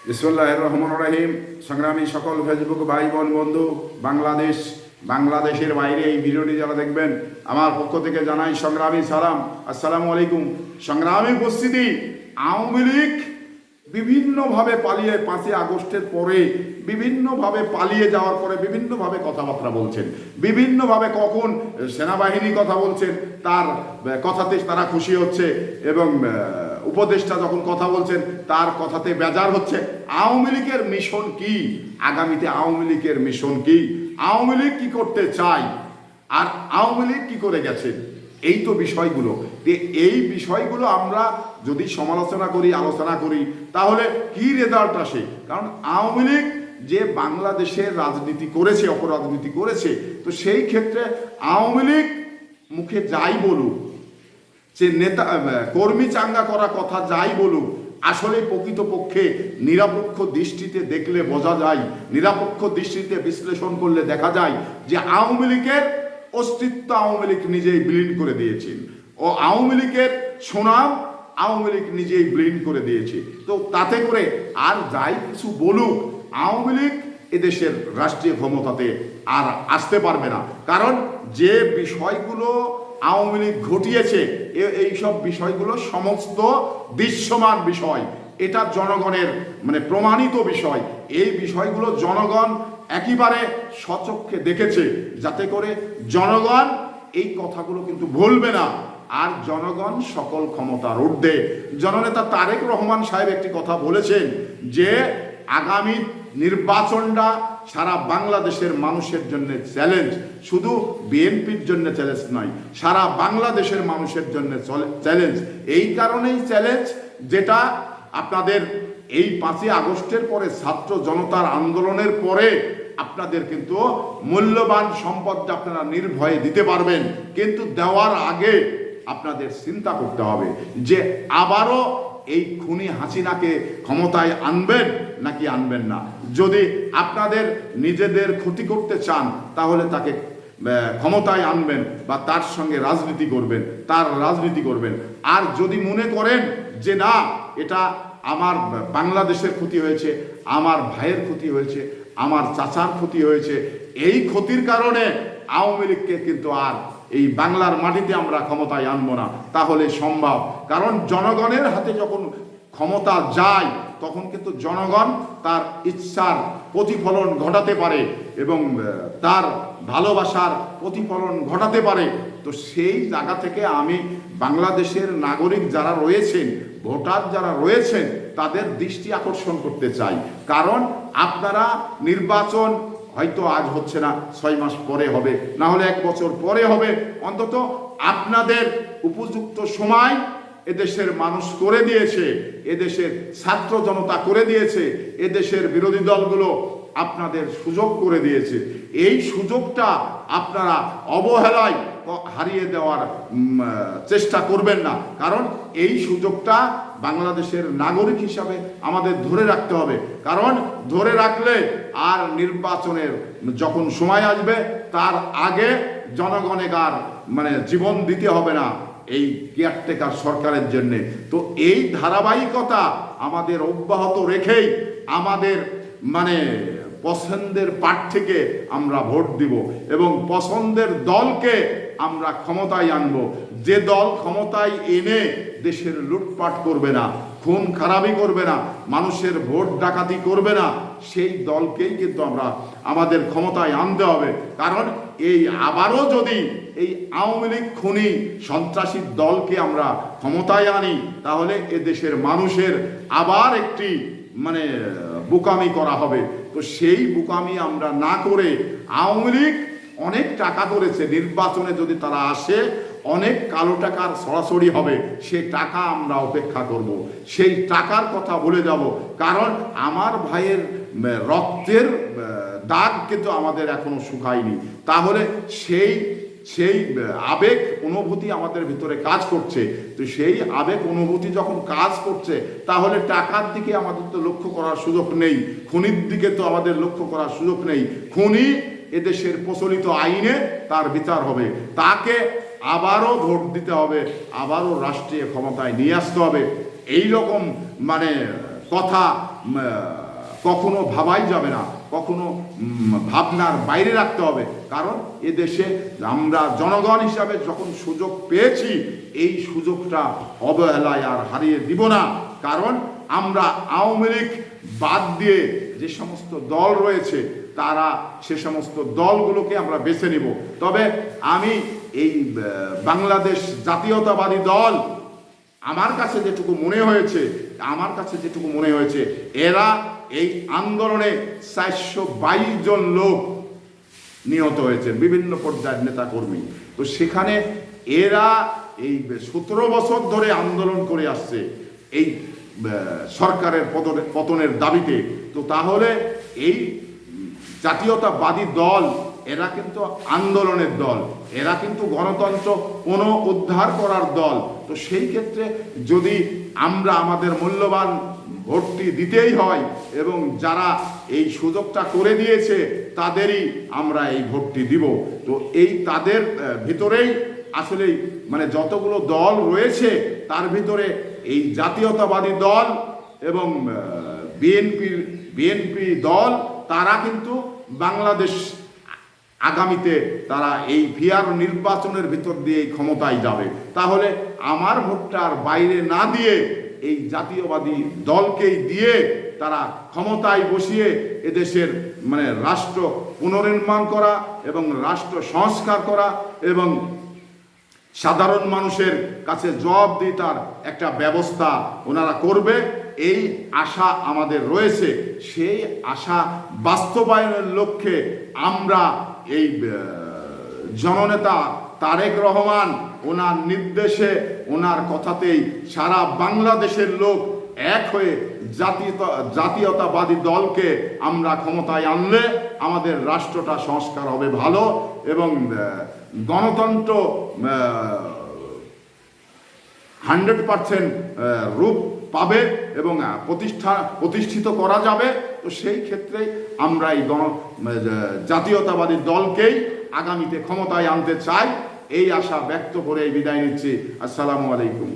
বিসমিল্লাহির রহমানির রহিম। সংগ্রামী সকল ফেসবুক ভাই বোন বন্ধু, বাংলাদেশের বাইরে এই ভিডিওটি যারা দেখবেন, আমার পক্ষ থেকে জানাই সংগ্রামী সালাম, আসসালামু আলাইকুম। সংগ্রামী উপস্থিতি, আওয়ামী লীগ বিভিন্নভাবে পালিয়ে 5ই আগস্টের পরে বিভিন্নভাবে পালিয়ে যাওয়ার পরে বিভিন্নভাবে কথাবার্তা বলছেন, বিভিন্নভাবে কখন সেনাবাহিনী কথা বলছেন তার কথাতে তারা খুশি হচ্ছে এবং উপদেষ্টা যখন কথা বলছেন তার কথাতে বেজার হচ্ছে। আওয়ামী লীগের মিশন কি? আগামীতে আওয়ামী লীগের মিশন কি? আওয়ামী লীগ কি করতে চায় আর আওয়ামী লীগ কি করে গেছে, এই তো বিষয়গুলো। এই বিষয়গুলো আমরা যদি সমালোচনা করি, আলোচনা করি, তাহলে কি রেজাল্ট আসে? কারণ আওয়ামী লীগ যে বাংলাদেশের রাজনীতি করেছে, অপরাজনীতি করেছে, তো সেই ক্ষেত্রে আওয়ামী লীগ মুখে যাই বলুক, যে নেতা কর্মী চাঙ্গা করা কথা যাই বলুক, আসলে প্রকৃতপক্ষে নিরপেক্ষ দৃষ্টিতে দেখলে বোঝা যায়, নিরপেক্ষ দৃষ্টিতে বিশ্লেষণ করলে দেখা যায় যে আওয়ামী লীগের অস্তিত্ব আওয়ামী লীগ নিজেই বিলীন করে দিয়েছেন ও আওয়ামী লীগের সুনাম আওয়ামী লীগ নিজেই বিলীন করে দিয়েছে। তো তাতে করে আর যাই কিছু বলুক, আওয়ামী লীগ এদেশের রাষ্ট্রীয় ক্ষমতাতে আর আসতে পারবে না। কারণ যে বিষয়গুলো আওয়ামী লীগ ঘটিয়েছে, এইসব বিষয়গুলো সমস্ত দৃশ্যমান বিষয়, এটা জনগণের প্রমাণিত বিষয়। এই বিষয়গুলো জনগণ একেবারে সচক্ষে দেখেছে, যাতে করে জনগণ এই কথাগুলো কিন্তু ভুলবে না। আর জনগণ সকল ক্ষমতার ঊর্ধ্বে। জননেতা তারেক রহমান সাহেব একটি কথা বলেছেন যে আগামী নির্বাচনটা সারা বাংলাদেশের মানুষের জন্য চ্যালেঞ্জ, শুধু বিএনপির জন্য চ্যালেঞ্জ নয়, সারা বাংলাদেশের মানুষের জন্য চ্যালেঞ্জ। এই কারণেই চ্যালেঞ্জ যেটা আপনাদের এই 5ই আগস্টের পরে ছাত্র জনতার আন্দোলনের পরে আপনাদের কিন্তু মূল্যবান সম্পদটা আপনারা নির্ভয়ে দিতে পারবেন, কিন্তু দেওয়ার আগে আপনাদের চিন্তা করতে হবে যে আবারও এই খুনি হাসিনাকে ক্ষমতায় আনবেন নাকি আনবেন না। যদি আপনাদের নিজেদের ক্ষতি করতে চান, তাহলে তাকে ক্ষমতায় আনবেন বা তার সঙ্গে রাজনীতি করবেন, তার রাজনীতি করবেন। আর যদি মনে করেন যে না, এটা আমার বাংলাদেশের ক্ষতি হয়েছে, আমার ভাইয়ের ক্ষতি হয়েছে, আমার চাচার ক্ষতি হয়েছে, এই ক্ষতির কারণে আওয়ামী লীগকে কিন্তু আর এই বাংলার মাটিতে আমরা ক্ষমতায় আনবো না, তাহলে সম্ভব। কারণ জনগণের হাতে যখন ক্ষমতা যায়, তখন কিন্তু জনগণ তার ইচ্ছার প্রতিফলন ঘটাতে পারে এবং তার ভালোবাসার প্রতিফলন ঘটাতে পারে। তো সেই জায়গা থেকে আমি বাংলাদেশের নাগরিক যারা রয়েছেন, ভোটার যারা রয়েছেন, তাদের দৃষ্টি আকর্ষণ করতে চাই। কারণ আপনারা নির্বাচন হয়তো আজ হচ্ছে না, 6 মাস পরে হবে, না হলে 1 বছর পরে হবে, অন্তত আপনাদের উপযুক্ত সময় এদেশের মানুষ করে দিয়েছে, এদেশের ছাত্র জনতা করে দিয়েছে, এদেশের বিরোধী দলগুলো আপনাদের সুযোগ করে দিয়েছে। এই সুযোগটা আপনারা অবহেলায় হারিয়ে দেওয়ার চেষ্টা করবেন না। কারণ এই সুযোগটা বাংলাদেশের নাগরিক হিসাবে আমাদের ধরে রাখতে হবে। কারণ ধরে রাখলে আর নির্বাচনের যখন সময় আসবে, তার আগে জনগণের আর জীবন দিতে হবে না এই কেয়ারটেকার সরকারের জন্যে। তো এই ধারাবাহিকতা আমাদের অব্যাহত রেখেই আমাদের পছন্দের প্রার্থীকে আমরা ভোট দিব এবং পছন্দের দলকে আমরা ক্ষমতায় আনব। যে দল ক্ষমতায় এনে দেশের লুটপাট করবে না, খুন খারাপি করবে না, মানুষের ভোট ডাকাতি করবে না, সেই দলকেই কিন্তু আমরা আমাদের ক্ষমতায় আনতে হবে। কারণ এই আবারও যদি এই আওয়ামী লীগ খুনি সন্ত্রাসী দলকে আমরা ক্ষমতায় আনি, তাহলে এদেশের মানুষের আবার একটি বোকামি করা হবে। তো সেই বোকামি আমরা না করে, আওয়ামী লীগ অনেক টাকা করেছে, নির্বাচনে যদি তারা আসে অনেক কালো টাকার সরাসরি হবে, সে টাকা আমরা অপেক্ষা করব, সেই টাকার কথা ভুলে যাব। কারণ আমার ভাইয়ের রক্তের দাগ কিন্তু আমাদের এখনো শুকায়নি। তাহলে সেই আবেগ অনুভূতি আমাদের ভিতরে কাজ করছে। তো সেই আবেগ অনুভূতি যখন কাজ করছে, তাহলে টাকার দিকে আমাদের তো লক্ষ্য করার সুযোগ নেই, খুনির দিকে তো আমাদের লক্ষ্য করার সুযোগ নেই। খুনি এদেশের প্রচলিত আইনে তার বিচার হবে, তাকে আবারও ভোট দিতে হবে, আবারও রাষ্ট্রীয় ক্ষমতায় নিয়ে আসতে হবে। এই রকম কথা কখনো ভাবাই যাবে না, কখনো ভাবনার বাইরে রাখতে হবে। কারণ এদেশে আমরা জনগণ হিসাবে যখন সুযোগ পেয়েছি, এই সুযোগটা অবহেলায় আর হারিয়ে দিব না। কারণ আমরা আওয়ামী লীগ বাদ দিয়ে যে সমস্ত দল রয়েছে, তারা সে সমস্ত দলগুলোকে আমরা বেছে নিব। তবে আমি এই বাংলাদেশ জাতীয়তাবাদী দল, আমার কাছে যেটুকু মনে হয়েছে এরা এই আন্দোলনে 422 জন লোক নিহত হয়েছে, বিভিন্ন পর্যায়ের নেতা কর্মী। তো সেখানে এরা এই 17 বছর ধরে আন্দোলন করে আসছে এই সরকারের পতনের দাবিতে। তো তাহলে এই জাতীয়তাবাদী দল এরা কিন্তু আন্দোলনের দল, এরা কিন্তু গণতন্ত্র পুনরুদ্ধার করার দল। তো সেই ক্ষেত্রে যদি আমরা আমাদের মূল্যবান ভোটটি দিতেই হয় এবং যারা এই সুযোগটা করে দিয়েছে তাদেরই আমরা এই ভোটটি দিব। তো এই তাদের ভিতরেই আসলেই মানে যতগুলো দল রয়েছে তার ভিতরে এই জাতীয়তাবাদী দল এবং বিএনপি দল, তারা কিন্তু বাংলাদেশ আগামীতে তারা এই ফেয়ার নির্বাচনের ভিতর দিয়ে ক্ষমতায় যাবে। তাহলে আমার ভোটটা আর বাইরে না দিয়ে এই জাতীয়বাদী দলকেই দিয়ে তারা ক্ষমতায় বসিয়ে এদেশের মানে রাষ্ট্র পুনর্নির্মাণ করা এবং রাষ্ট্র সংস্কার করা এবং সাধারণ মানুষের কাছে জবাবদিহিতার একটা ব্যবস্থা ওনারা করবে, এই আশা আমাদের রয়েছে। সেই আশা বাস্তবায়নের লক্ষ্যে আমরা এই জননেতা তারেক রহমান ওনার নির্দেশে, ওনার কথাতেই সারা বাংলাদেশের লোক এক হয়ে জাতীয়তাবাদী দলকে আমরা ক্ষমতায় আনলে আমাদের রাষ্ট্রটা সংস্কার হবে ভালো এবং গণতন্ত্র 100% রূপ পাবে এবং প্রতিষ্ঠিত করা যাবে। তো সেই ক্ষেত্রে আমরা এই জাতীয়তাবাদী দলকেই আগামীতে ক্ষমতায় আনতে চাই, এই আশা ব্যক্ত করে বিদায় নিচ্ছি। আসসালামু আলাইকুম।